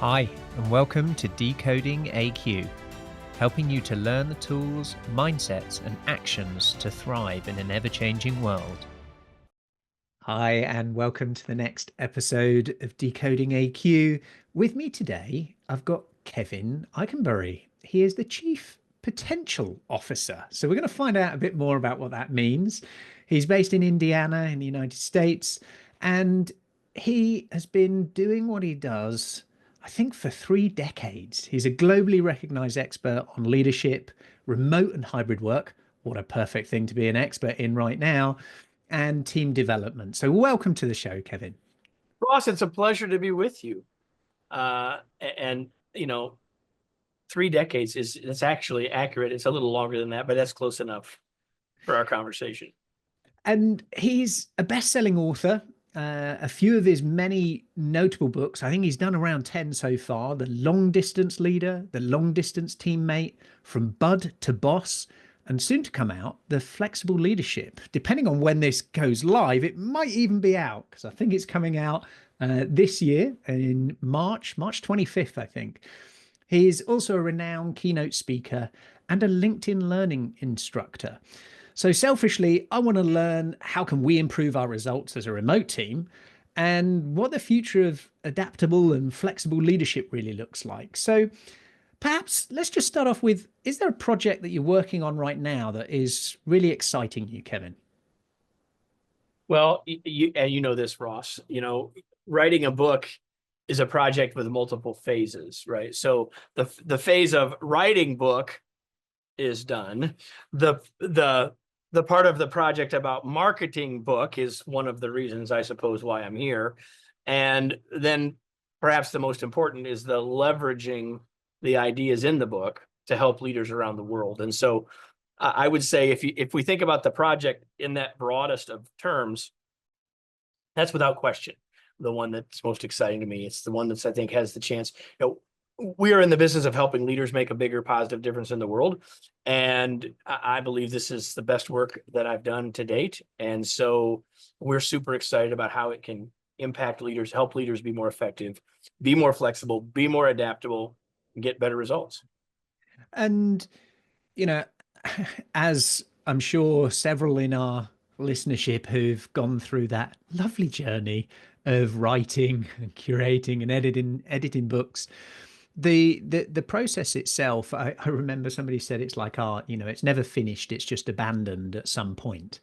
Hi, and welcome to Decoding AQ, helping you to learn the tools, mindsets, and actions to thrive in an ever-changing world. Hi, and welcome to the next episode of Decoding AQ. With me today, I've got Kevin Eikenberry. He is the Chief Potential Officer. So we're going to find out a bit more about what that means. He's based in Indiana in the United States, and he has been doing what he does, I think, for 3 decades. He's a globally recognized expert on leadership, remote and hybrid work. What a perfect thing to be an expert in right now, and team development. So welcome to the show, Kevin. Ross, it's a pleasure to be with you. And 3 decades it's actually accurate. It's a little longer than that, but that's close enough for our conversation. And he's a best-selling author. A few of his many notable books, I think he's done around 10 so far: The Long Distance Leader, The Long Distance Teammate, From Bud to Boss, and soon to come out, The Flexible Leadership. Depending on when this goes live, it might even be out, because I think it's coming out this year in March 25th, I think. He's also a renowned keynote speaker and a LinkedIn learning instructor. So selfishly, I want to learn how can we improve our results as a remote team and what the future of adaptable and flexible leadership really looks like. So perhaps let's just start off with, is there a project that you're working on right now that is really exciting you, Kevin? Well, you know this, Ross. Writing a book is a project with multiple phases, right? So the phase of writing book is done. The part of the project about marketing book is one of the reasons, I suppose, why I'm here. And then perhaps the most important is the leveraging the ideas in the book to help leaders around the world. And so I would say if we think about the project in that broadest of terms, that's without question the one that's most exciting to me. It's the one that's, I think, has the chance. We are in the business of helping leaders make a bigger positive difference in the world. And I believe this is the best work that I've done to date. And so we're super excited about how it can impact leaders, help leaders be more effective, be more flexible, be more adaptable, and get better results. And, you know, as I'm sure several in our listenership who've gone through that lovely journey of writing and curating and editing books, the process itself, I remember somebody said it's like art, it's never finished, it's just abandoned at some point.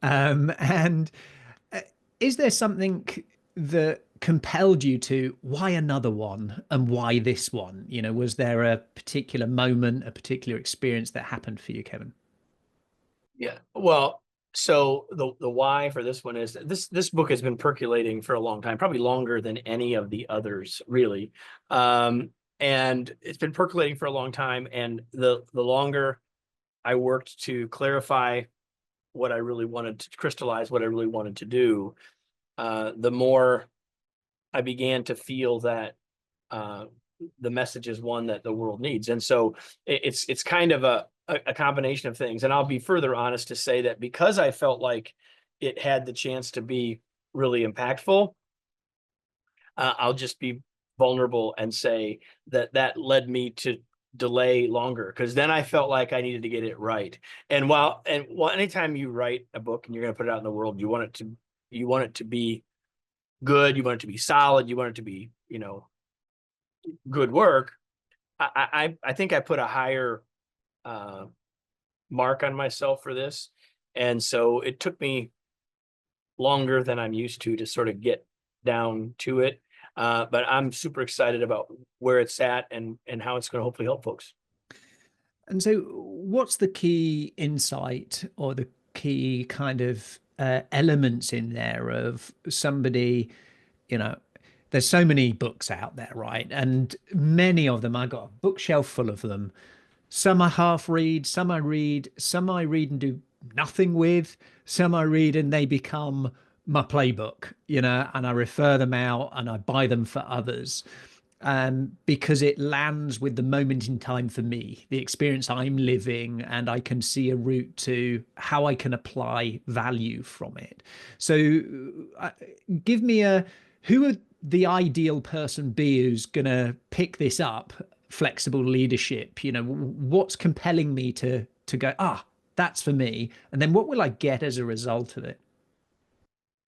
And is there something that compelled you to, why another one and why this one? Was there a particular moment, a particular experience that happened for you, Kevin? Yeah. Well, so the why for this one is this book has been percolating for a long time, probably longer than any of the others, really. And it's been percolating for a long time. And the longer I worked to clarify what I really wanted to crystallize, what I really wanted to do, the more I began to feel that the message is one that the world needs. And so it's kind of a combination of things. And I'll be further honest to say that because I felt like it had the chance to be really impactful, I'll just be vulnerable and say that led me to delay longer, because then I felt like I needed to get it right. And anytime you write a book and you're going to put it out in the world, you want it to be good, you want it to be solid, you want it to be, good work. I think I put a higher mark on myself for this, and so it took me longer than I'm used to sort of get down to it. But I'm super excited about where it's at and how it's going to hopefully help folks. And so what's the key insight or the key kind of elements in there of somebody, there's so many books out there, right? And many of them, I got a bookshelf full of them. Some I half read, some I read and do nothing with, some I read and they become my playbook, and I refer them out and I buy them for others. Because it lands with the moment in time for me, the experience I'm living, and I can see a route to how I can apply value from it. So give me who are the ideal person be who's going to pick this up, flexible leadership? What's compelling me to go, that's for me? And then what will I get as a result of it?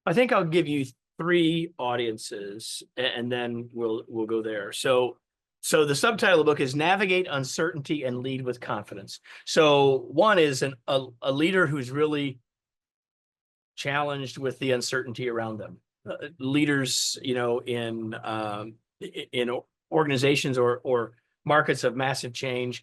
I think I'll give you three audiences, and then we'll go there. So the subtitle of the book is Navigate Uncertainty and Lead with Confidence. So one is a leader who's really challenged with the uncertainty around them. Leaders, in organizations or markets of massive change,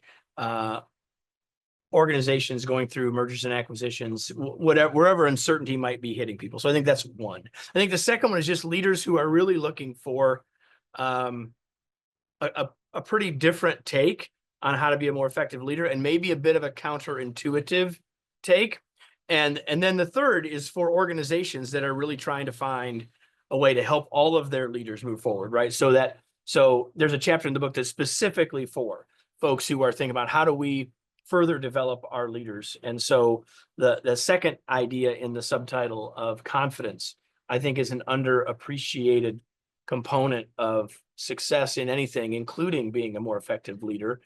organizations going through mergers and acquisitions, whatever, wherever uncertainty might be hitting people. So I think that's one. I think the second one is just leaders who are really looking for a pretty different take on how to be a more effective leader, and maybe a bit of a counterintuitive take. And then the third is for organizations that are really trying to find a way to help all of their leaders move forward, right? So there's a chapter in the book that's specifically for folks who are thinking about how do we further develop our leaders. And so the second idea in the subtitle of confidence, I think, is an underappreciated component of success in anything, including being a more effective leader.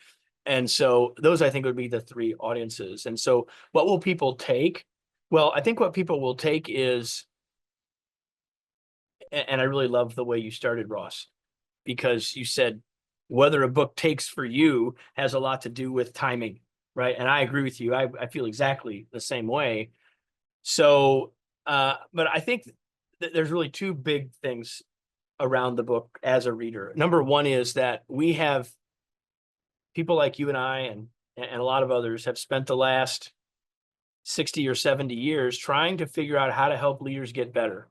And so those, I think, would be the three audiences. And so what will people take? Well, I think what people will take is, and I really love the way you started, Ross, because you said whether a book takes for you has a lot to do with timing, right? And I agree with you. I feel exactly the same way. So, but I think that there's really two big things around the book as a reader. Number one is that we have people like you and I and a lot of others have spent the last 60 or 70 years trying to figure out how to help leaders get better,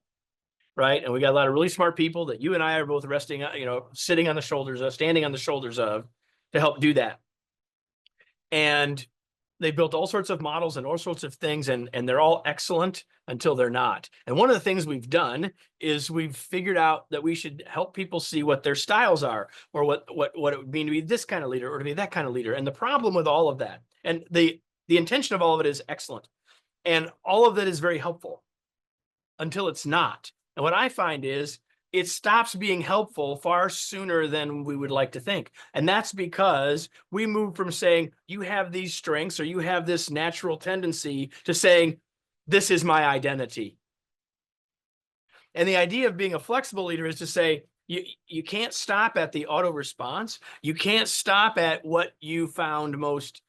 right? And we got a lot of really smart people that you and I are both sitting on the shoulders of, standing on the shoulders of, to help do that. And they built all sorts of models and all sorts of things, and they're all excellent until they're not. And one of the things we've done is we've figured out that we should help people see what their styles are, or what it would mean to be this kind of leader or to be that kind of leader. And the problem with all of that, and the intention of all of it is excellent, and all of that is very helpful until it's not. And what I find is it stops being helpful far sooner than we would like to think. And that's because we move from saying, you have these strengths or you have this natural tendency, to saying, this is my identity. And the idea of being a flexible leader is to say, you can't stop at the auto response. You can't stop at what you found most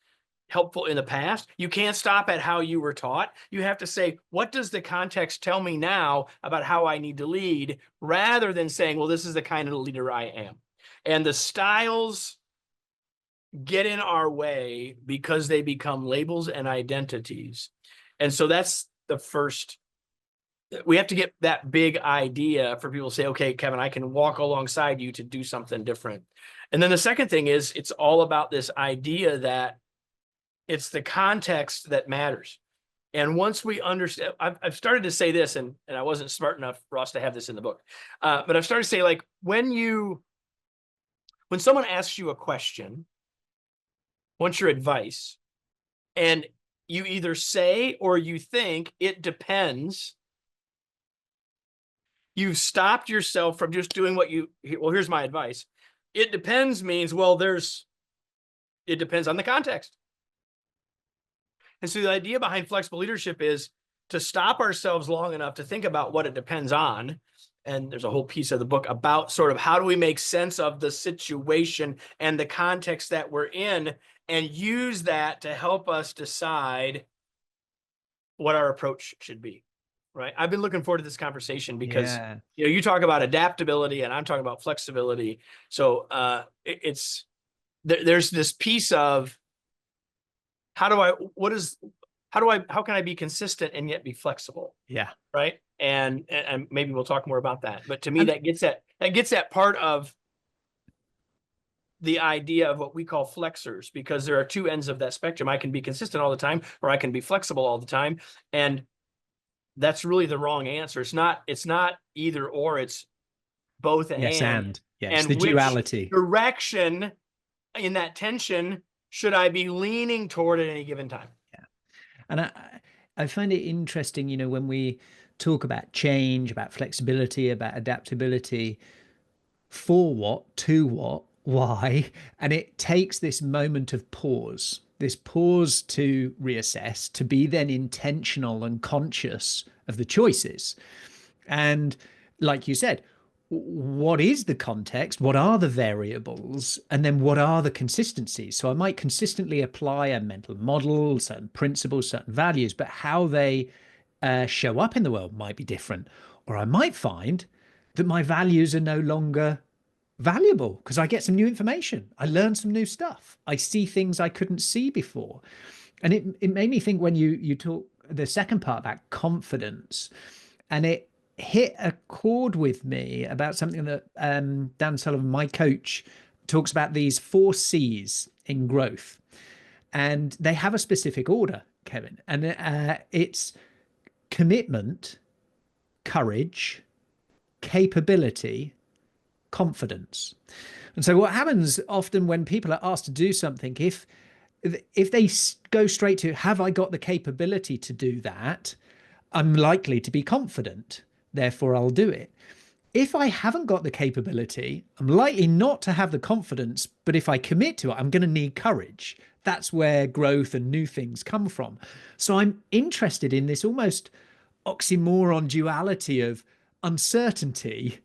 helpful in the past. You can't stop at how you were taught. You have to say, what does the context tell me now about how I need to lead, rather than saying, well, this is the kind of leader I am. And the styles get in our way because they become labels and identities. And so that's the first. We have to get that big idea for people to say, okay, Kevin, I can walk alongside you to do something different. And then the second thing is, it's all about this idea that it's the context that matters. And once we understand, I've started to say this, and I wasn't smart enough, Ross, to have this in the book, but I've started to say, like, when someone asks you a question, wants your advice, and you either say or you think it depends, you've stopped yourself from just doing well, here's my advice. It depends means, well, it depends on the context. And so the idea behind flexible leadership is to stop ourselves long enough to think about what it depends on. And there's a whole piece of the book about sort of how do we make sense of the situation and the context that we're in, and use that to help us decide what our approach should be, right? I've been looking forward to this conversation because you talk about adaptability and I'm talking about flexibility. So there's this piece of, how can I be consistent and yet be flexible? Yeah. Right. And maybe we'll talk more about that. But to me, that gets at part of the idea of what we call flexors, because there are two ends of that spectrum. I can be consistent all the time, or I can be flexible all the time. And that's really the wrong answer. It's not either or, it's both and. Yes, and and the which duality. Direction in that tension should I be leaning toward at any given time? Yeah. And I find it interesting, when we talk about change, about flexibility, about adaptability, for what, to what, why. And it takes this moment of pause, this pause to reassess, to be then intentional and conscious of the choices. And like you said, what is the context? What are the variables? And then what are the consistencies? So I might consistently apply a mental model, certain principles, certain values, but how they show up in the world might be different. Or I might find that my values are no longer valuable because I get some new information. I learn some new stuff. I see things I couldn't see before. And it made me think when you talk the second part about confidence, and it hit a chord with me about something that Dan Sullivan, my coach, talks about these 4 C's in growth. And they have a specific order, Kevin. And it's commitment, courage, capability, confidence. And so what happens often when people are asked to do something, if they go straight to, have I got the capability to do that? I'm likely to be confident, therefore I'll do it. If I haven't got the capability, I'm likely not to have the confidence, but if I commit to it, I'm going to need courage. That's where growth and new things come from. So I'm interested in this almost oxymoron duality of uncertainty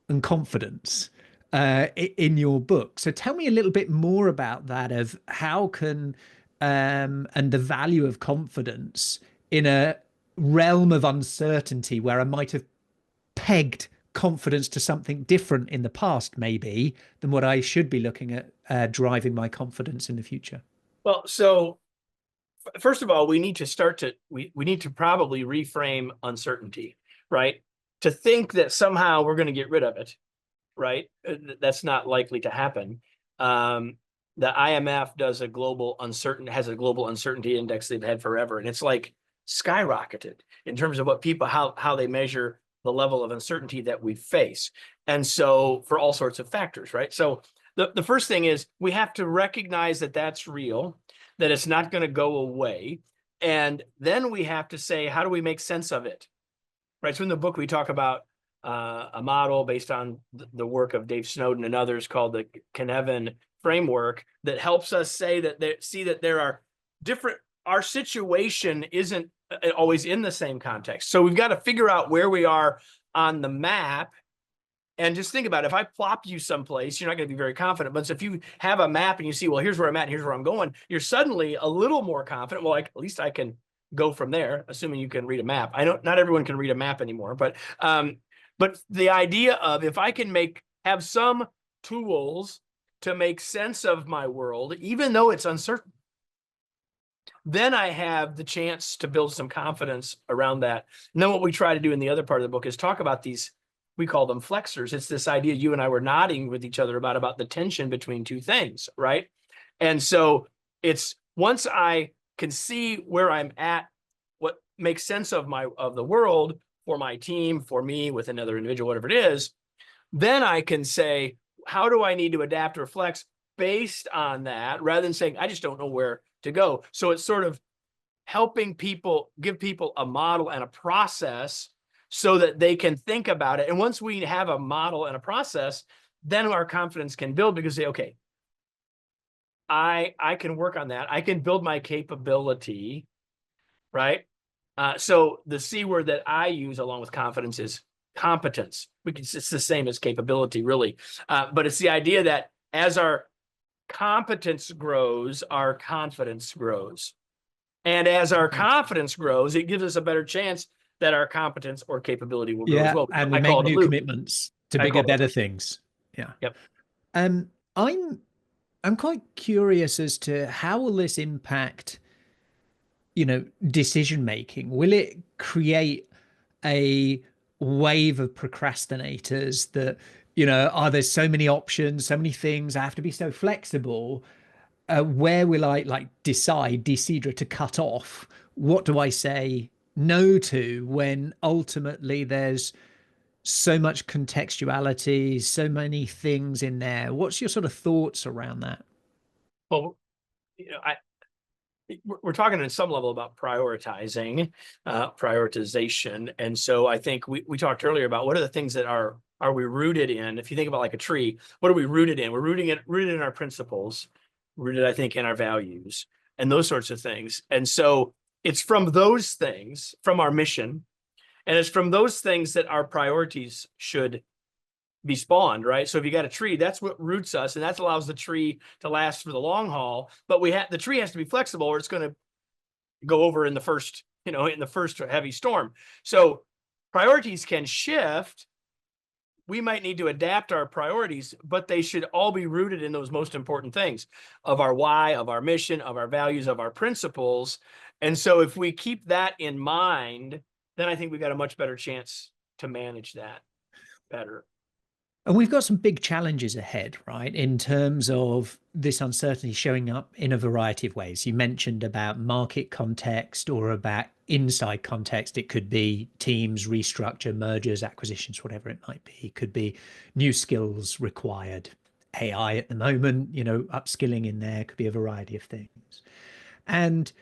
and confidence in your book. So tell me a little bit more about that, of how can and the value of confidence in a realm of uncertainty where I might have pegged confidence to something different in the past, maybe, than what I should be looking at driving my confidence in the future. Well, so first of all, we need to probably reframe uncertainty, right? To think that somehow we're going to get rid of it, right? That's not likely to happen. The IMF has a global uncertainty index they've had forever, and it's like skyrocketed in terms of what people how they measure the level of uncertainty that we face. And so for all sorts of factors, right? So the first thing is we have to recognize that that's real, that it's not going to go away. And then we have to say, how do we make sense of it? Right. So in the book, we talk about a model based on the work of Dave Snowden and others called the Cynefin framework that helps us say that there are different, our situation isn't always in the same context. So we've got to figure out where we are on the map. And just think about it. If I plop you someplace, you're not going to be very confident. But if you have a map and you see, well, here's where I'm at, and here's where I'm going, you're suddenly a little more confident. Well, at least I can go from there, assuming you can read a map. I know not everyone can read a map anymore, but the idea of if I can have some tools to make sense of my world, even though it's uncertain, then I have the chance to build some confidence around that. And then what we try to do in the other part of the book is talk about these, we call them flexors. It's this idea you and I were nodding with each other about the tension between two things, right? And so it's once I can see where I'm at, what makes sense of the world for my team, for me, with another individual, whatever it is, then I can say, how do I need to adapt or flex based on that, rather than saying, I just don't know where to go. So it's sort of helping people, give people a model and a process so that they can think about it. And once we have a model and a process, then our confidence can build, because say, okay, I can work on that. I can build my capability, right? So the C word that I use along with confidence is competence. It's the same as capability, really. But it's the idea that as our competence grows, our confidence grows. And as our confidence grows, it gives us a better chance that our competence or capability will grow as well. And we I make call it a new loop. commitments to bigger, better things. Yeah. Yep. Um, I'm quite curious as to how will this impact, decision making? Will it create a wave of procrastinators that, are there so many options, so many things, I have to be so flexible? Where will I decide to cut off? What do I say no to when ultimately there's so much contextuality, so many things in there? What's your sort of thoughts around that? Well, we're talking at some level about prioritizing, prioritization. And so I think we talked earlier about what are the things that are are we rooted in? If you think about like a tree, what are we rooted in? We're rooted in our principles, rooted, I think, in our values and those sorts of things. And so it's from those things, from our mission, and it's from those things that our priorities should be spawned, right? So if you got a tree, that's what roots us, and that allows the tree to last for the long haul. But the tree has to be flexible, or it's going to go over in the first, in the first heavy storm. So priorities can shift. We might need to adapt our priorities, but they should all be rooted in those most important things of our why, of our mission, of our values, of our principles. And so if we keep that in mind, then I think we got a much better chance to manage that better. And we've got some big challenges ahead, right? In terms of this uncertainty showing up in a variety of ways. You mentioned about market context or about inside context. It could be teams, restructure, mergers, acquisitions, whatever it might be. It could be new skills required. AI at the moment, upskilling in there could be a variety of things. And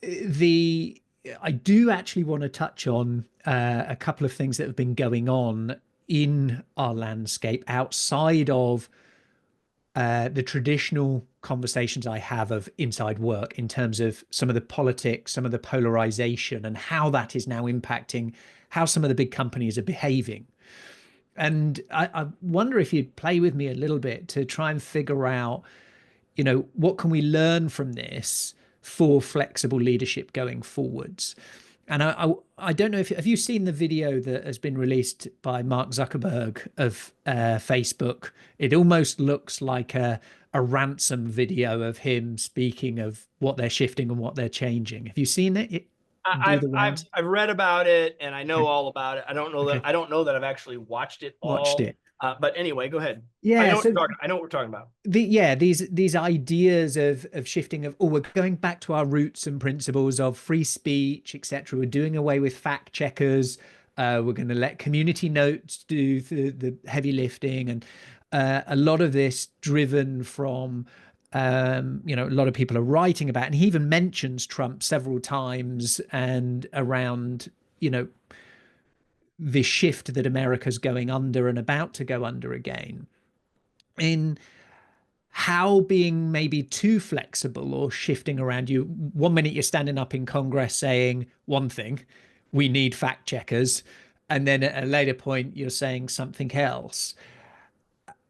I do actually want to touch on a couple of things that have been going on in our landscape outside of the traditional conversations I have of inside work in terms of some of the politics, some of the polarization, and how that is now impacting how some of the big companies are behaving. And I wonder if you'd play with me a little bit to try and figure out, what can we learn from this for flexible leadership going forwards? And I don't know if have you seen the video that has been released by Mark Zuckerberg of Facebook? It almost looks like a ransom video of him speaking of what they're shifting and what they're changing. Have you seen it do the rounds? I've read about it, and I know Okay. all about it. I don't know Okay. that I've actually watched it Watched all. it. But anyway, go ahead. Yeah. So I know what we're talking about. these ideas of shifting of, oh, we're going back to our roots and principles of free speech, etc. We're doing away with fact checkers. We're going to let community notes do the heavy lifting, and a lot of this driven from a lot of people are writing about, and he even mentions Trump several times and around the shift that America's going under and about to go under again in how being maybe too flexible or shifting around. You 1 minute you're standing up in Congress saying one thing, we need fact checkers, and then at a later point you're saying something else.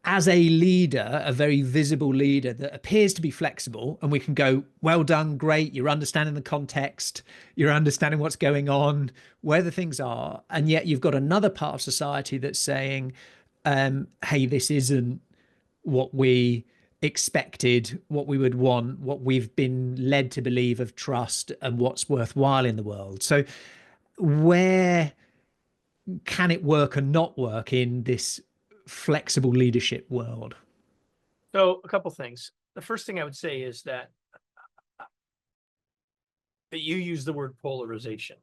As a leader, a very visible leader that appears to be flexible, and we can go, well done, great, you're understanding the context, you're understanding what's going on, where the things are, and yet you've got another part of society that's saying, hey, this isn't what we expected, what we would want, what we've been led to believe of trust and what's worthwhile in the world. So where can it work and not work in this flexible leadership world? So a couple things. The first thing I would say is that you use the word polarization,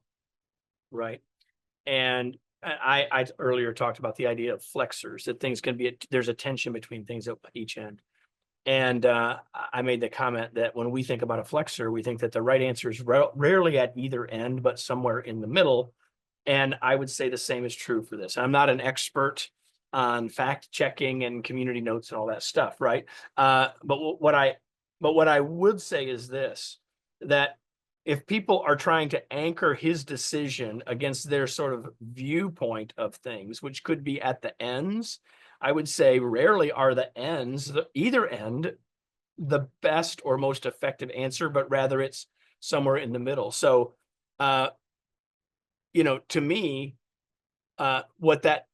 right? And I earlier talked about the idea of flexors, that things can be, there's a tension between things at each end. And I made the comment that when we think about a flexor, we think that the right answer is rarely at either end, but somewhere in the middle. And I would say the same is true for this. I'm not an expert on fact checking and community notes and all that stuff, right? But what I would say is this, that if people are trying to anchor his decision against their sort of viewpoint of things, which could be at the ends, I would say rarely are the ends, either end, the best or most effective answer, but rather it's somewhere in the middle. So, to me, what that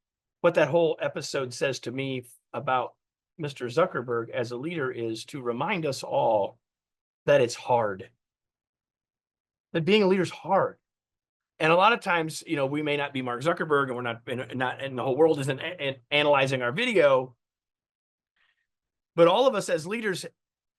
whole episode says to me about Mr. Zuckerberg as a leader is to remind us all that it's hard. That being a leader is hard. And a lot of times, we may not be Mark Zuckerberg, and we're not and the whole world isn't analyzing our video. But all of us as leaders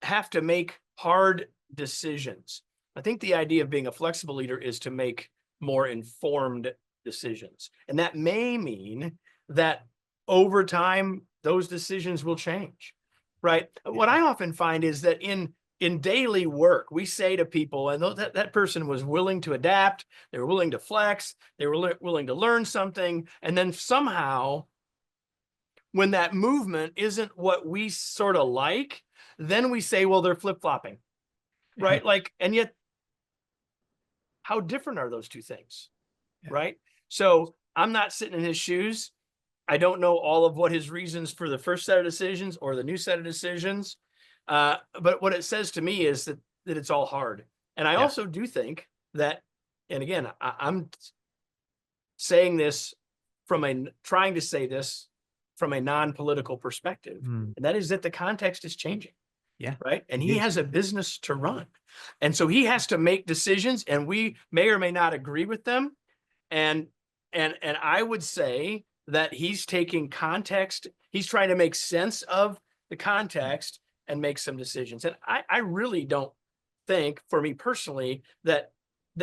have to make hard decisions. I think the idea of being a flexible leader is to make more informed decisions. And that may mean that over time, those decisions will change, right? Yeah. What I often find is that in daily work, we say to people, and that person was willing to adapt, they were willing to flex, they were willing to learn something, and then somehow when that movement isn't what we sort of like, then we say, well, they're flip-flopping, right? Like, and yet how different are those two things, right? So I'm not sitting in his shoes. I don't know all of what his reasons for the first set of decisions or the new set of decisions. But what it says to me is that it's all hard. And I also do think that, and again, I'm saying this trying to say this from a non-political perspective, and that is that the context is changing. Yeah. Right. And he has a business to run. And so he has to make decisions, and we may or may not agree with them. And I would say that he's taking context, he's trying to make sense of the context and make some decisions. And I really don't think, for me personally, that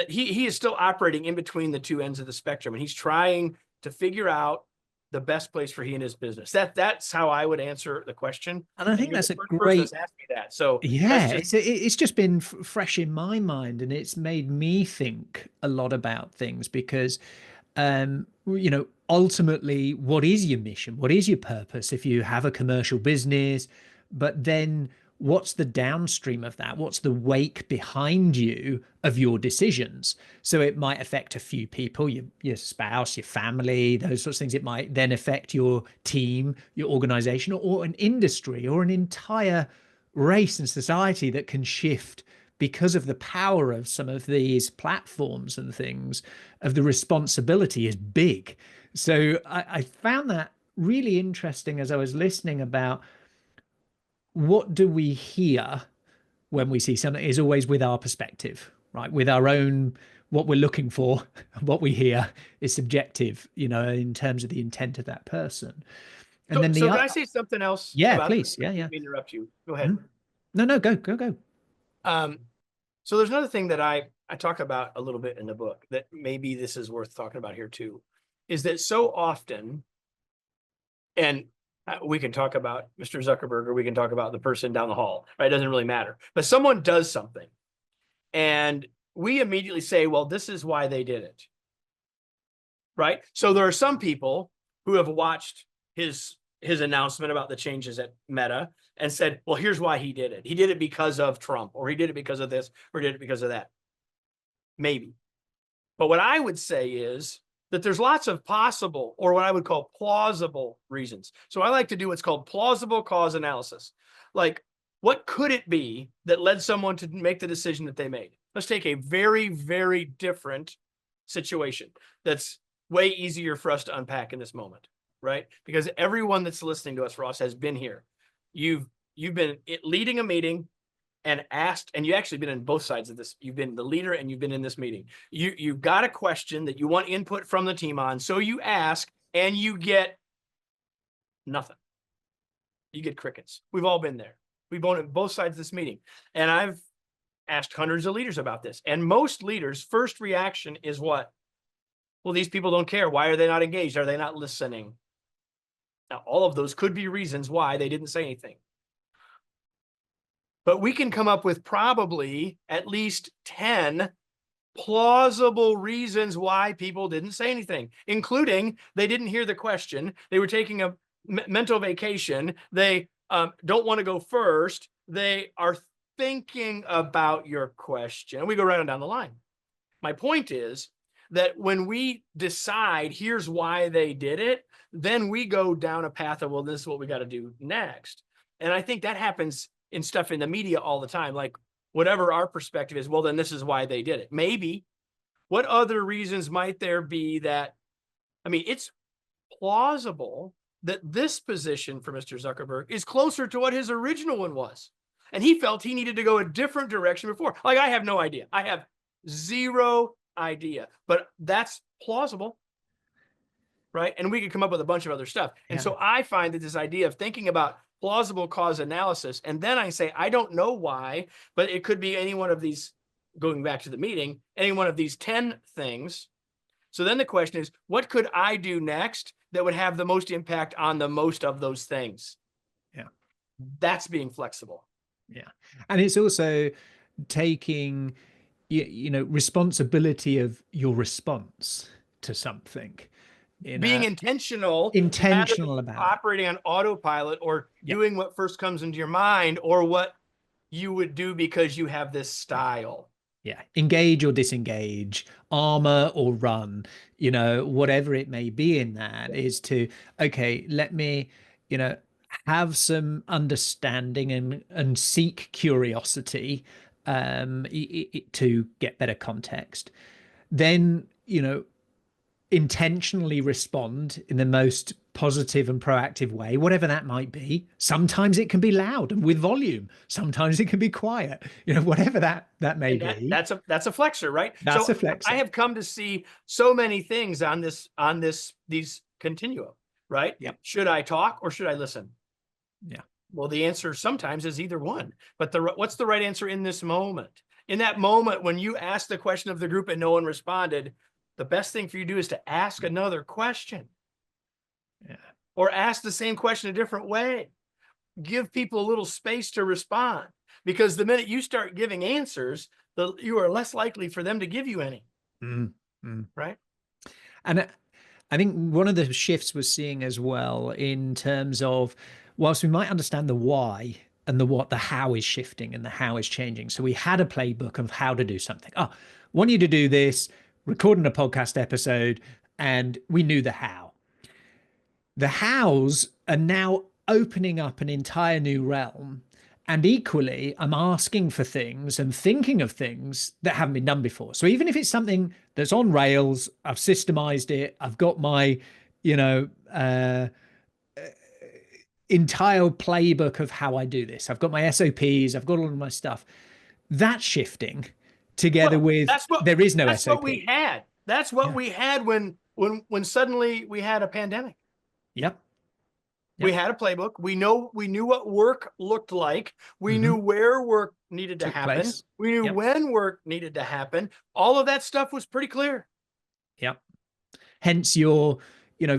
he is still operating in between the two ends of the spectrum, and he's trying to figure out the best place for he and his business. That's how I would answer the question. And I think that's a person great, that's asked me that. So yeah, it's just been fresh in my mind, and it's made me think a lot about things because, you know, ultimately, what is your mission? What is your purpose if you have a commercial business? But then what's the downstream of that? What's the wake behind you of your decisions? So it might affect a few people, your spouse, your family, those sorts of things. It might then affect your team, your organization, or an industry, or an entire race and society that can shift because of the power of some of these platforms and things. Of the responsibility is big. So I found that really interesting as I was listening about what do we hear when we see something is always with our perspective, right? With our own, what we're looking for, what we hear is subjective, you know, in terms of the intent of that person. And then so can I say something else? Yeah, about please. this? Yeah, yeah. Let me interrupt you. Go ahead. No, go. So there's another thing that I talk about a little bit in the book that maybe this is worth talking about here too, is that so often, and we can talk about Mr. Zuckerberg, or we can talk about the person down the hall, right? It doesn't really matter. But someone does something, and we immediately say, well, this is why they did it, right? So there are some people who have watched his announcement about the changes at Meta and said, well, here's why he did it. He did it because of Trump, or he did it because of this, or he did it because of that. Maybe. But what I would say is that there's lots of possible, or what I would call plausible reasons. So I like to do what's called plausible cause analysis. Like, what could it be that led someone to make the decision that they made? Let's take a very, very different situation that's way easier for us to unpack in this moment, right? Because everyone that's listening to us, Ross, has been here. You've been leading a meeting and asked, and you actually been in both sides of this. You've been the leader and you've been in this meeting. You've got a question that you want input from the team on. So you ask and you get nothing. You get crickets. We've all been there. We've been on both sides of this meeting. And I've asked hundreds of leaders about this. And most leaders' first reaction is what? Well, these people don't care. Why are they not engaged? Are they not listening? Now, all of those could be reasons why they didn't say anything. But we can come up with probably at least 10 plausible reasons why people didn't say anything, including they didn't hear the question, they were taking a mental vacation, they don't want to go first, they are thinking about your question. We go right on down the line. My point is that when we decide here's why they did it, then we go down a path of, well, this is what we got to do next. And I think that happens in stuff in the media all the time. Like, whatever our perspective is, well, then this is why they did it. Maybe. What other reasons might there be that, I mean, it's plausible that this position for Mr. Zuckerberg is closer to what his original one was. And he felt he needed to go a different direction before. Like, I have no idea. I have zero idea, but that's plausible, right? And we could come up with a bunch of other stuff. And so I find that this idea of thinking about plausible cause analysis, and then I say, I don't know why, but it could be any one of these, going back to the meeting, any one of these 10 things. So then the question is, what could I do next that would have the most impact on the most of those things? Yeah. That's being flexible. Yeah. And it's also taking, you know, responsibility of your response to something. being intentional rather than intentional about it. operating on autopilot or Yep. doing what first comes into your mind or what you would do because you have this style. Yeah. Engage or disengage, armor or run, whatever it may be in that is to, okay, let me, have some understanding and seek curiosity to get better context. Then, intentionally respond in the most positive and proactive way, whatever that might be. Sometimes it can be loud and with volume. Sometimes it can be quiet, whatever that may And be. that's a flexor, right? That's So a flexor. I have come to see so many things on these continuum, right? Yep. Should I talk or should I listen? Yeah. Well, the answer sometimes is either one. But what's the right answer in this moment? In that moment when you asked the question of the group and no one responded, the best thing for you to do is to ask another question. Yeah. Or ask the same question a different way. Give people a little space to respond. Because the minute you start giving answers, you are less likely for them to give you any. Right? And I think one of the shifts we're seeing as well in terms of, whilst we might understand the why and the what, the how is shifting and the how is changing. So we had a playbook of how to do something. Oh, want you to do this, recording a podcast episode, and we knew the how. The hows are now opening up an entire new realm. And equally, I'm asking for things and thinking of things that haven't been done before. So even if it's something that's on rails, I've systemized it, I've got my, entire playbook of how I do this. I've got my SOPs, I've got all of my stuff. That's shifting together with there is no that's SOP. what we had. That's what we had when suddenly we had a pandemic. Yep. We had a playbook. We knew what work looked like. We knew where work needed to happen. Place. We knew when work needed to happen. All of that stuff was pretty clear. Yep. Hence your,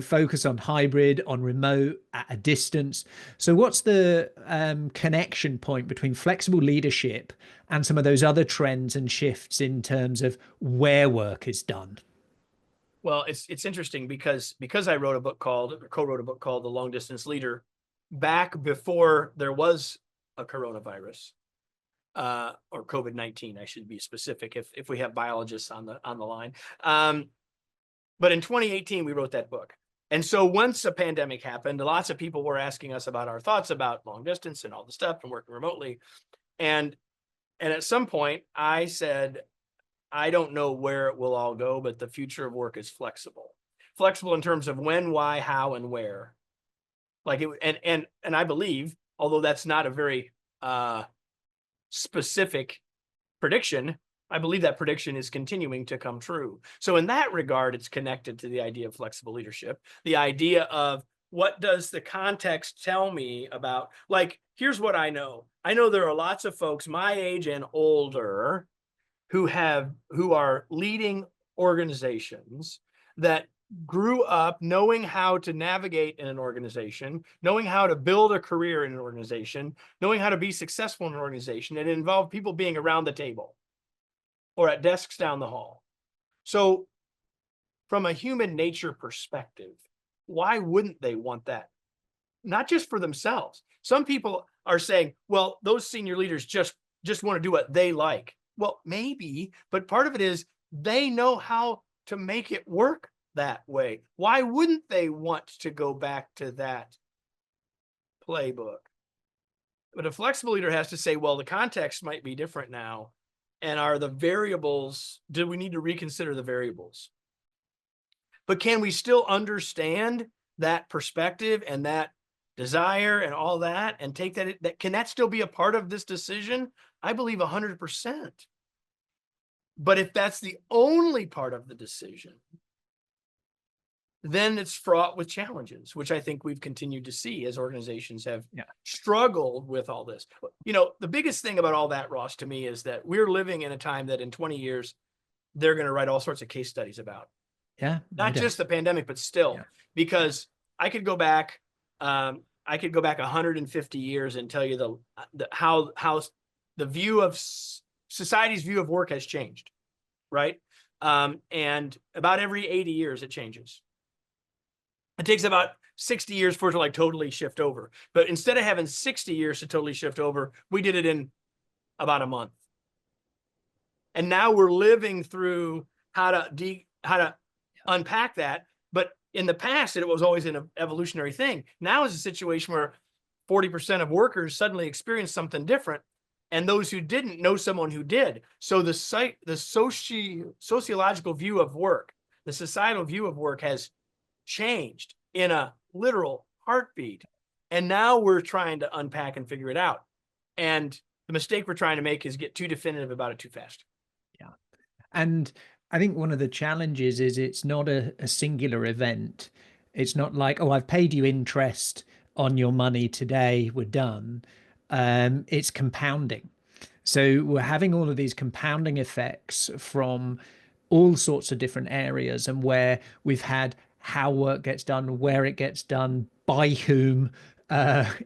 focus on hybrid, on remote, at a distance. So what's the connection point between flexible leadership and some of those other trends and shifts in terms of where work is done? Well, it's interesting because I co-wrote a book called The Long Distance Leader back before there was a coronavirus or COVID-19. I should be specific if we have biologists on the line. But in 2018, we wrote that book. And so once a pandemic happened, lots of people were asking us about our thoughts about long distance and all the stuff and working remotely. And at some point I said, I don't know where it will all go, but the future of work is flexible. Flexible in terms of when, why, how, and where. Like and I believe, although that's not a very specific prediction, I believe that prediction is continuing to come true. So in that regard, it's connected to the idea of flexible leadership, the idea of what does the context tell me about, like, here's what I know. I know there are lots of folks my age and older who are leading organizations that grew up knowing how to navigate in an organization, knowing how to build a career in an organization, knowing how to be successful in an organization, and it involved people being around the table or at desks down the hall. So from a human nature perspective, why wouldn't they want that? Not just for themselves. Some people are saying, well, those senior leaders just want to do what they like. Well, maybe, but part of it is they know how to make it work that way. Why wouldn't they want to go back to that playbook? But a flexible leader has to say, well, the context might be different now. And are the variables, do we need to reconsider the variables? But can we still understand that perspective and that desire and all that and take that, can that still be a part of this decision? I believe 100%. But if that's the only part of the decision, then it's fraught with challenges, which I think we've continued to see as organizations have struggled with all this. The biggest thing about all that, Ross, to me, is that we're living in a time that in 20 years, they're going to write all sorts of case studies about. Yeah. Not just the pandemic, but still, because I could go back 150 years and tell you how the view of society's view of work has changed, right? And about every 80 years, it changes. It takes about 60 years for it to like totally shift over. But instead of having 60 years to totally shift over, we did it in about a month. And now we're living through how to unpack that. But in the past, it was always an evolutionary thing. Now is a situation where 40% of workers suddenly experience something different, and those who didn't know someone who did. So the sociological view of work, the societal view of work has changed in a literal heartbeat. And now we're trying to unpack and figure it out. And the mistake we're trying to make is get too definitive about it too fast. Yeah. And I think one of the challenges is it's not a singular event. It's not like, oh, I've paid you interest on your money today, we're done. It's compounding. So we're having all of these compounding effects from all sorts of different areas, and where we've had how work gets done, where it gets done, by whom,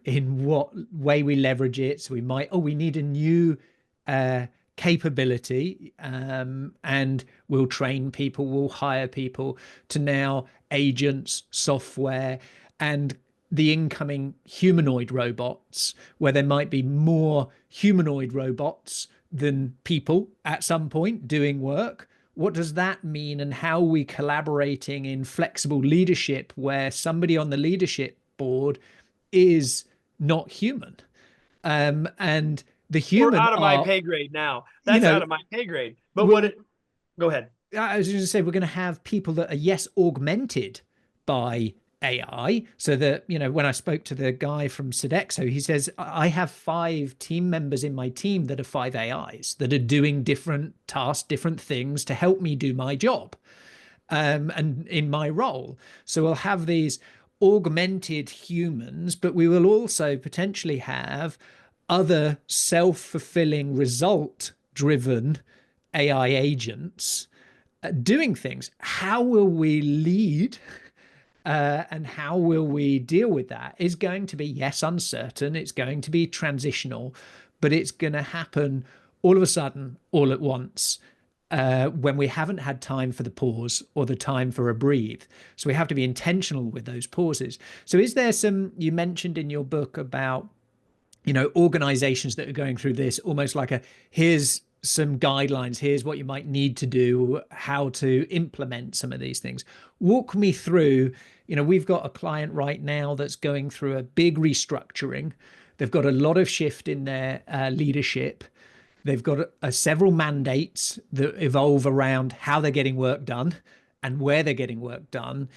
in what way we leverage it. So we might, oh, we need a new capability, and we'll train people, we'll hire people, to now agents, software, and the incoming humanoid robots, where there might be more humanoid robots than people at some point doing work. What does that mean, and how are we collaborating in flexible leadership where somebody on the leadership board is not human? And the We're human out of my are, pay grade now. you That's know, out of my pay grade. But we'll, go ahead. I was going to say, we're going to have people that are, yes, augmented by AI. So that, when I spoke to the guy from Sodexo, he says, I have 5 team members in my team that are 5 AIs that are doing different tasks, different things to help me do my job, and in my role. So we'll have these augmented humans, but we will also potentially have other self-fulfilling, result-driven AI agents doing things. How will we lead, and how will we deal with that is going to be, yes, uncertain. It's going to be transitional, but it's going to happen all of a sudden, all at once, when we haven't had time for the pause or the time for a breathe. So we have to be intentional with those pauses. So is there some, you mentioned in your book about, organizations that are going through this, almost like here's some guidelines, here's what you might need to do, how to implement some of these things. Walk me through, we've got a client right now that's going through a big restructuring. They've got a lot of shift in their leadership. They've got several mandates that evolve around how they're getting work done and where they're getting work done.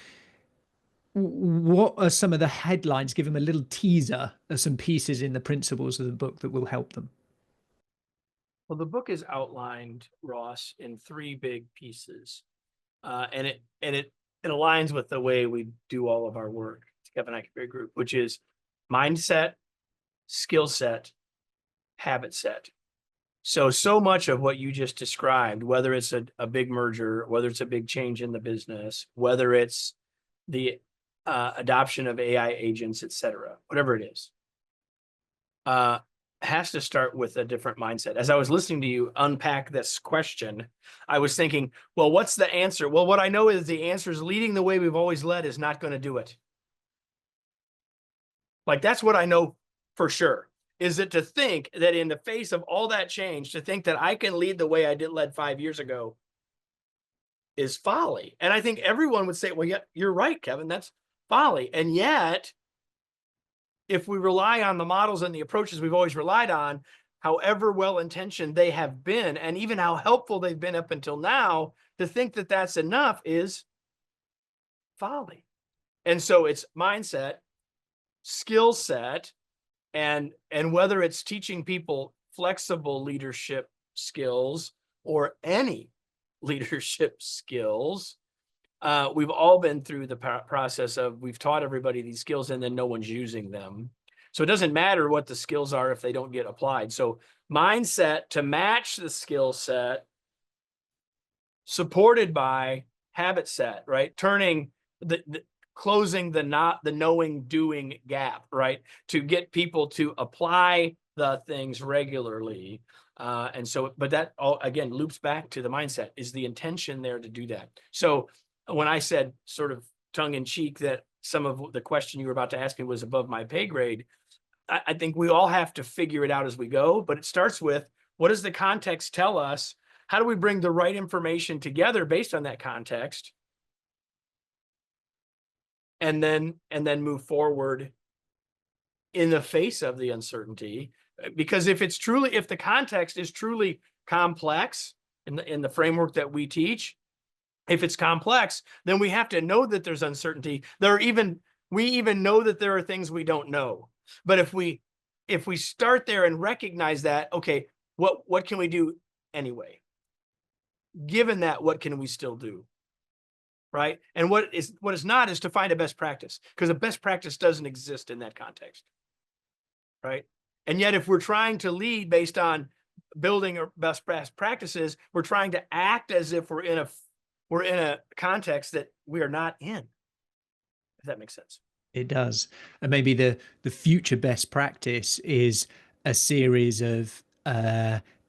What are some of the headlines? Give them a little teaser of some pieces in the principles of the book that will help them. Well, the book is outlined, Ross, in 3 big pieces, and it aligns with the way we do all of our work at Kevin Eikenberry Group, which is mindset, skill set, habit set. So much of what you just described, whether it's a big merger, whether it's a big change in the business, whether it's the adoption of AI agents, et cetera, whatever it is, has to start with a different mindset. As I was listening to you unpack this question, I was thinking, well, what's the answer? Well, what I know is the answer is leading the way we've always led is not going to do it. Like, that's what I know for sure, is that to think that in the face of all that change, to think that I can lead the way I led 5 years ago is folly. And I think everyone would say, well, yeah, you're right, Kevin, that's folly. And yet, if we rely on the models and the approaches we've always relied on, however well-intentioned they have been, and even how helpful they've been up until now, to think that that's enough is folly. And so it's mindset, skill set, and whether it's teaching people flexible leadership skills or any leadership skills, we've all been through the process of, we've taught everybody these skills and then no one's using them. So it doesn't matter what the skills are if they don't get applied. So mindset to match the skill set, supported by habit set, right? Turning closing the knowing doing gap, right? To get people to apply the things regularly. And so, but that all again loops back to the mindset. Is the intention there to do that? So when I said, sort of tongue in cheek, that some of the question you were about to ask me was above my pay grade. I think we all have to figure it out as we go, but it starts with, what does the context tell us? How do we bring the right information together based on that context? And then move forward in the face of the uncertainty. Because if the context is truly complex in the framework that we teach, if it's complex, then we have to know that there's uncertainty. We even know that there are things we don't know. But if we start there and recognize that, okay, what can we do anyway? Given that, what can we still do? Right? And what is not is to find a best practice, because a best practice doesn't exist in that context. Right? And yet, if we're trying to lead based on building best practices, we're trying to act as if we're in a context that we are not in. If that makes sense. It does. And maybe the future best practice is a series of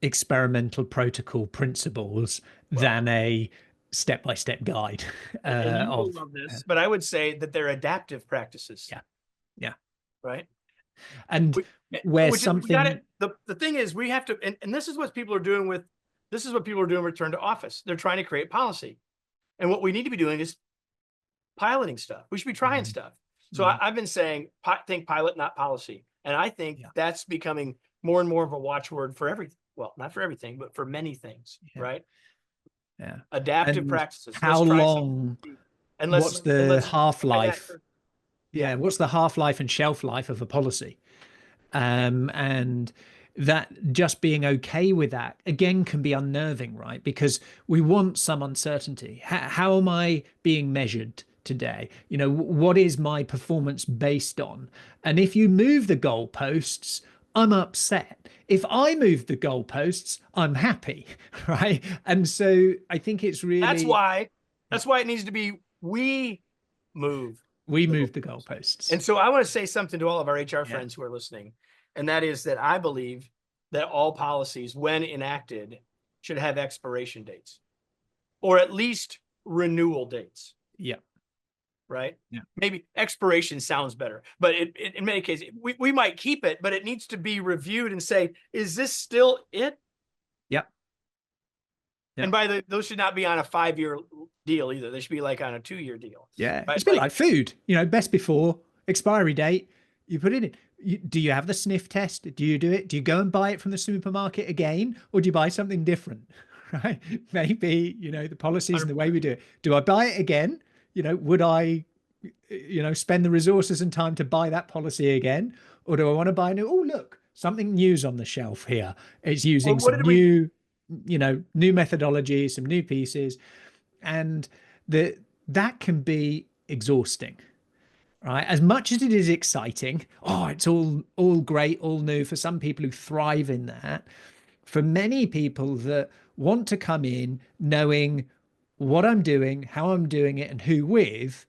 experimental protocol principles than a step-by-step guide. And you will love this, but I would say that they're adaptive practices. Yeah. Right. And where something, the thing is, we have to, and this is what people are doing with return to office. They're trying to create policy. And what we need to be doing is piloting stuff. We should be trying stuff. So I've been saying, think pilot, not policy. And I think that's becoming more and more of a watchword for everything. Well, not for everything, but for many things, right? Yeah. Adaptive And practices. How long, and what's the half-life? Yeah. What's the half-life and shelf life of a policy? And that just being okay with that again can be unnerving, right? Because we want some uncertainty. How am I being measured today? What is my performance based on? And if you move the goalposts, I'm upset. If I move the goalposts, I'm happy, right? And so I think it's really that's why it needs to be we move the goalposts. And so I want to say something to all of our HR friends who are listening, and that is that I believe that all policies, when enacted, should have expiration dates, or at least renewal dates. Yeah. Right? Yeah. Maybe expiration sounds better, but in many cases, we might keep it, but it needs to be reviewed and say, is this still it? Yeah. And those should not be on a 5-year deal either. They should be like on a 2-year deal. Yeah. Right? It's a bit like food, best before, expiry date, you put it in. Do you have the sniff test? Do you do it? Do you go and buy it from the supermarket again? Or do you buy something different? Right? Maybe, the policies and the way we do it. Do I buy it again? Would I, spend the resources and time to buy that policy again? Or do I want to buy new? Oh, look, something new's on the shelf here. It's using some new, new methodology, some new pieces. And that can be exhausting, right? As much as it is exciting, it's all great, all new for some people who thrive in that. For many people that want to come in knowing what I'm doing, how I'm doing it, and who with,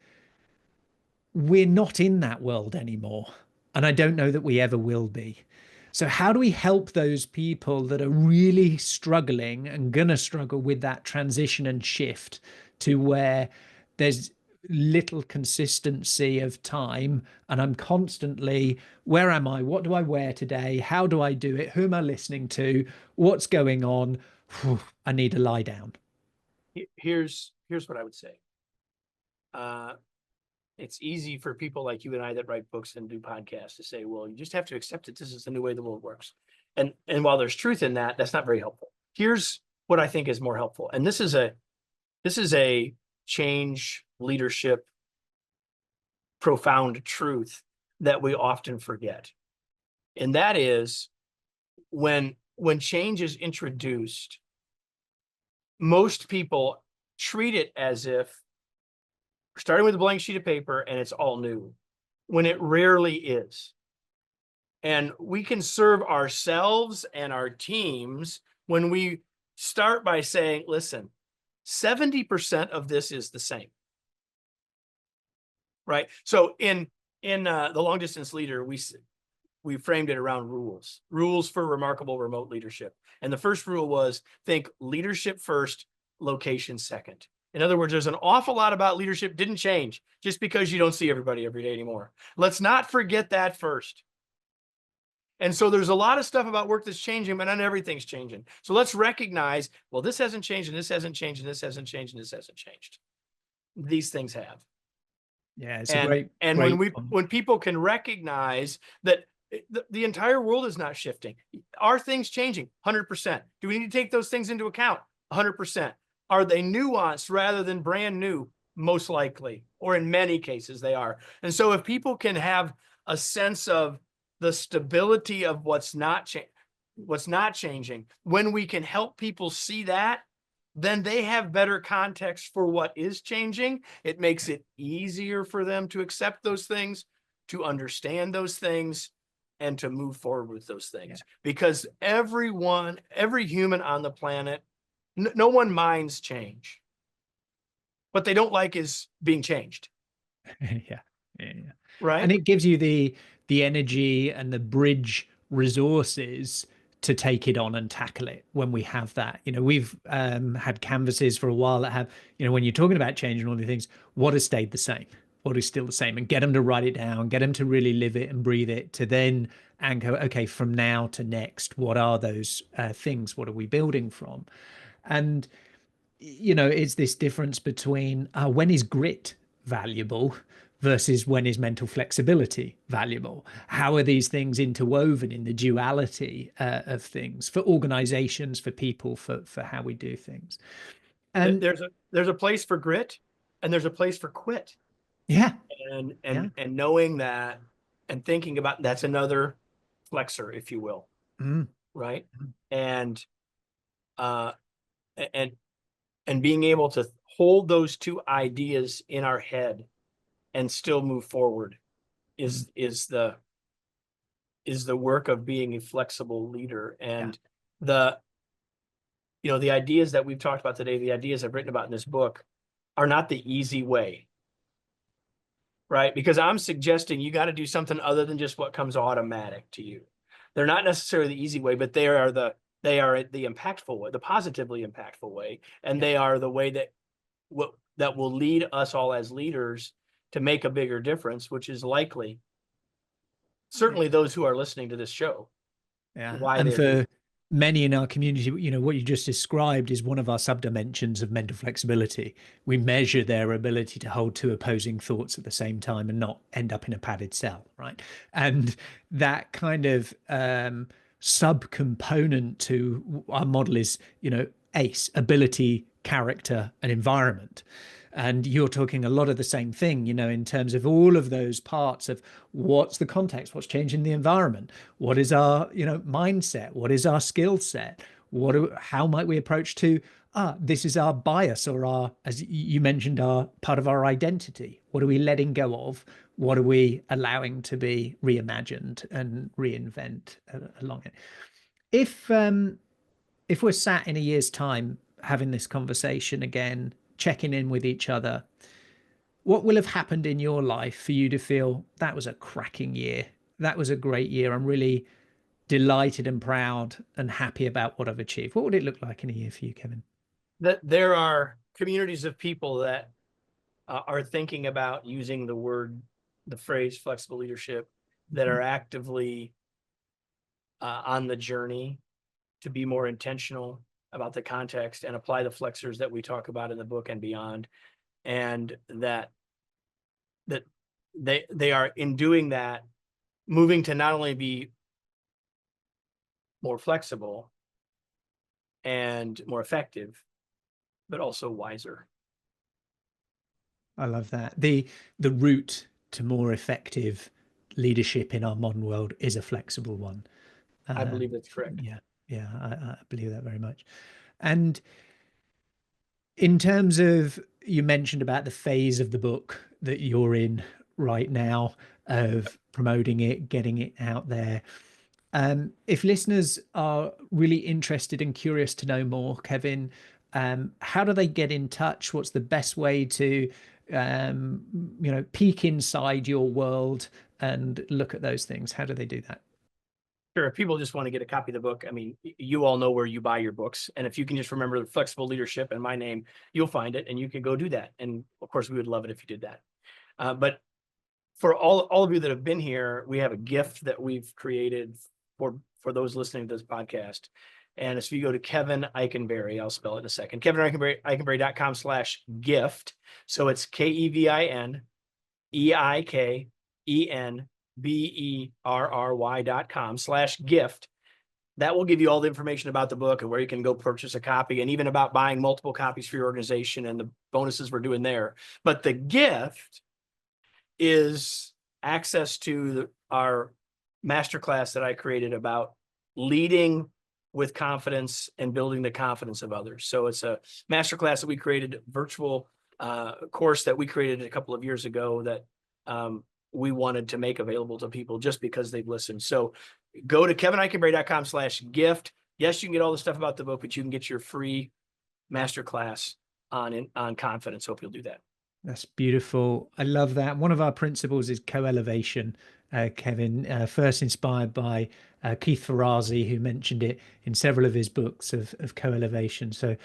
we're not in that world anymore. And I don't know that we ever will be. So how do we help those people that are really struggling and gonna struggle with that transition and shift to where there's little consistency of time and I'm constantly, where am I? What do I wear today? How do I do it? Who am I listening to? What's going on? I need to lie down. Here's what I would say. It's easy for people like you and I that write books and do podcasts to say, well, you just have to accept that this is the new way the world works. And while there's truth in that, that's not very helpful. Here's what I think is more helpful. And this is a change leadership profound truth that we often forget. And that is when change is introduced, most people treat it as if we're starting with a blank sheet of paper and it's all new, when it rarely is. And we can serve ourselves and our teams when we start by saying, listen, 70% of this is the same. Right? So in the long distance leader, we framed it around rules for remarkable remote leadership. And the first rule was think leadership first, location second. In other words, there's an awful lot about leadership didn't change just because you don't see everybody every day anymore. Let's not forget that first. And so there's a lot of stuff about work that's changing, but not everything's changing. So let's recognize, well, this hasn't changed, and this hasn't changed, and this hasn't changed, and this hasn't changed. These things have. Yeah, it's a And great, and great. when people can recognize that the entire world is not shifting, are things changing? 100%. Do we need to take those things into account? 100%. Are they nuanced rather than brand new? Most likely, or in many cases they are. And so if people can have a sense of the stability of what's not changing, when we can help people see that, then they have better context for what is changing. It makes it easier for them to accept those things, to understand those things, and to move forward with those things. Because every human on the planet, no one minds change. What they don't like is being changed. Yeah. Right. And it gives you the energy and the bridge resources to take it on and tackle it when we have that. We've had canvases for a while that have, when you're talking about change and all these things, what has stayed the same, what is still the same, and get them to write it down, get them to really live it and breathe it, to then and go, okay, from now to next, what are those things, what are we building from? And it's this difference between when is grit valuable versus when is mental flexibility valuable? How are these things interwoven in the duality of things for organizations, for people, for how we do things? And there's a place for grit, and there's a place for quit. yeah, and knowing that, and thinking about that's another flexor, if you will. Right. And being able to hold those two ideas in our head and still move forward is the work of being a flexible leader. And the ideas that we've talked about today, the ideas I've written about in this book, are not the easy way. Right? Because I'm suggesting you got to do something other than just what comes automatic to you. They're not necessarily the easy way, but they are the impactful way, the positively impactful way. And they are the way that will lead us all as leaders to make a bigger difference, which is likely certainly those who are listening to this show. And for many in our community, what you just described is one of our subdimensions of mental flexibility. We measure their ability to hold two opposing thoughts at the same time and not end up in a padded cell, right? And that kind of subcomponent to our model is, ACE, ability, character, and environment. And you're talking a lot of the same thing, in terms of all of those parts of what's the context, what's changing the environment, what is our, mindset, what is our skill set, how might we approach to, this is our bias, or our, as you mentioned, our part of our identity. What are we letting go of? What are we allowing to be reimagined and reinvent along it? If we're sat in a year's time having this conversation again, checking in with each other, what will have happened in your life for you to feel that was a cracking year? That was a great year. I'm really delighted and proud and happy about what I've achieved. What would it look like in a year for you, Kevin? That there are communities of people that are thinking about using the phrase flexible leadership, that are actively on the journey to be more intentional about the context and apply the flexors that we talk about in the book and beyond. And that they are, in doing that, moving to not only be more flexible and more effective, but also wiser. I love that. The route to more effective leadership in our modern world is a flexible one. I believe that's correct. I believe that very much. And in terms of, you mentioned about the phase of the book that you're in right now of promoting it, getting it out there. If listeners are really interested and curious to know more, Kevin, how do they get in touch? What's the best way to, peek inside your world and look at those things? How do they do that? Sure. If people just want to get a copy of the book, I mean, you all know where you buy your books. And if you can just remember the Flexible Leadership and my name, you'll find it and you can go do that. And of course, we would love it if you did that. But for all of you that have been here, we have a gift that we've created for those listening to this podcast. And if you go to Kevin Eikenberry, I'll spell it in a second, Kevin Eikenberry.com/gift. So it's KEVINEIKENBERRY.com/gift. That will give you all the information about the book and where you can go purchase a copy, and even about buying multiple copies for your organization and the bonuses we're doing there. But the gift is access to our masterclass that I created about leading with confidence and building the confidence of others. So it's a masterclass that we created, virtual course that we created a couple of years ago that we wanted to make available to people just because they've listened. So go to kevineikenberry.com/gift. Yes, you can get all the stuff about the book, but you can get your free masterclass on confidence. Hope you'll do that. That's beautiful. I love that. One of our principles is co-elevation, Kevin, first inspired by Keith Ferrazzi, who mentioned it in several of his books of co-elevation. So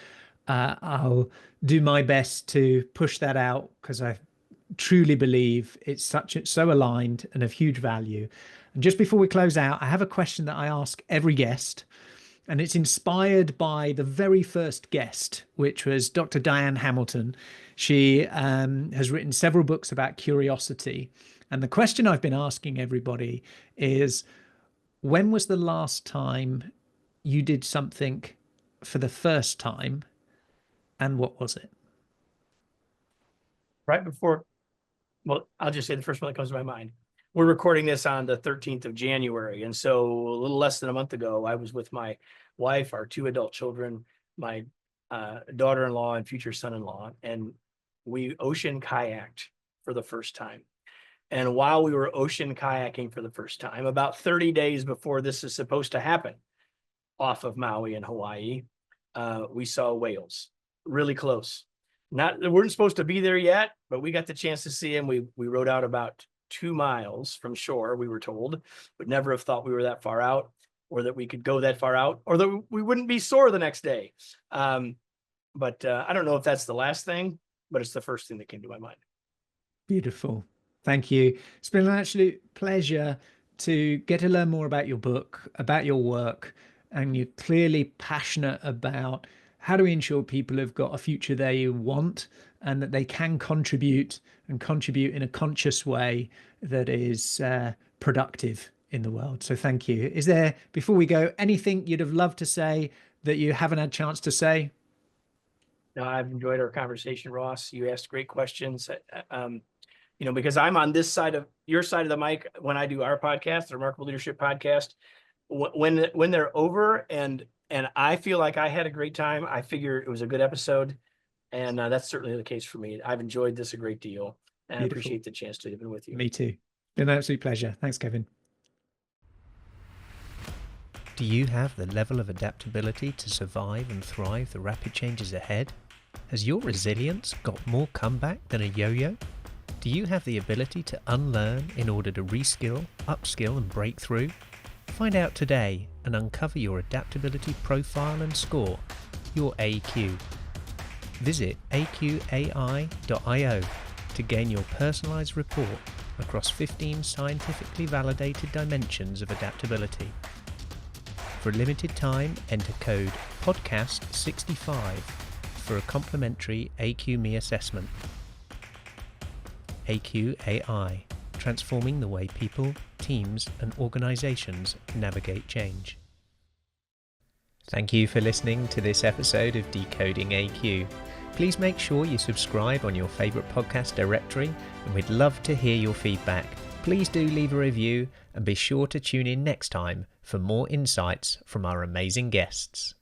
I'll do my best to push that out, because I truly believe it's so aligned and of huge value. And just before we close out, I have a question that I ask every guest, and it's inspired by the very first guest, which was Dr. Diane Hamilton. She has written several books about curiosity. And the question I've been asking everybody is, when was the last time you did something for the first time, and what was it? Right before, well, I'll just say the first one that comes to my mind. We're recording this on the 13th of January. And so a little less than a month ago, I was with my wife, our 2 adult children, my daughter-in-law and future son-in-law, and we ocean kayaked for the first time. And while we were ocean kayaking for the first time, about 30 days before this is supposed to happen, off of Maui in Hawaii, we saw whales really close. We weren't supposed to be there yet, but we got the chance to see them. We rode out about 2 miles from shore, we were told. Would never have thought we were that far out, or that we could go that far out, or that we wouldn't be sore the next day. But I don't know if that's the last thing, but it's the first thing that came to my mind. Beautiful. Thank you. It's been an absolute pleasure to get to learn more about your book, about your work, and you're clearly passionate about how do we ensure people have got a future they want, and that they can contribute in a conscious way that is productive in the world. So thank you. Is there, before we go, anything you'd have loved to say that you haven't had a chance to say? No, I've enjoyed our conversation, Ross. You asked great questions. Because I'm on this side of your side of the mic when I do our podcast, the Remarkable Leadership Podcast. When they're over and I feel like I had a great time, I figure it was a good episode, and that's certainly the case for me. I've enjoyed this a great deal, and I appreciate the chance to have been with you. Me too. Been an absolute pleasure. Thanks, Kevin. Do you have the level of adaptability to survive and thrive the rapid changes ahead? Has your resilience got more comeback than a yo-yo? Do you have the ability to unlearn in order to reskill, upskill and break through? Find out today and uncover your adaptability profile and score, your AQ. Visit AQai.io to gain your personalized report across 15 scientifically validated dimensions of adaptability. For a limited time, enter code PODCAST65 for a complimentary AQME assessment. AQai, transforming the way people, teams, and organizations navigate change. Thank you for listening to this episode of Decoding AQ. Please make sure you subscribe on your favorite podcast directory, and we'd love to hear your feedback. Please do leave a review, and be sure to tune in next time for more insights from our amazing guests.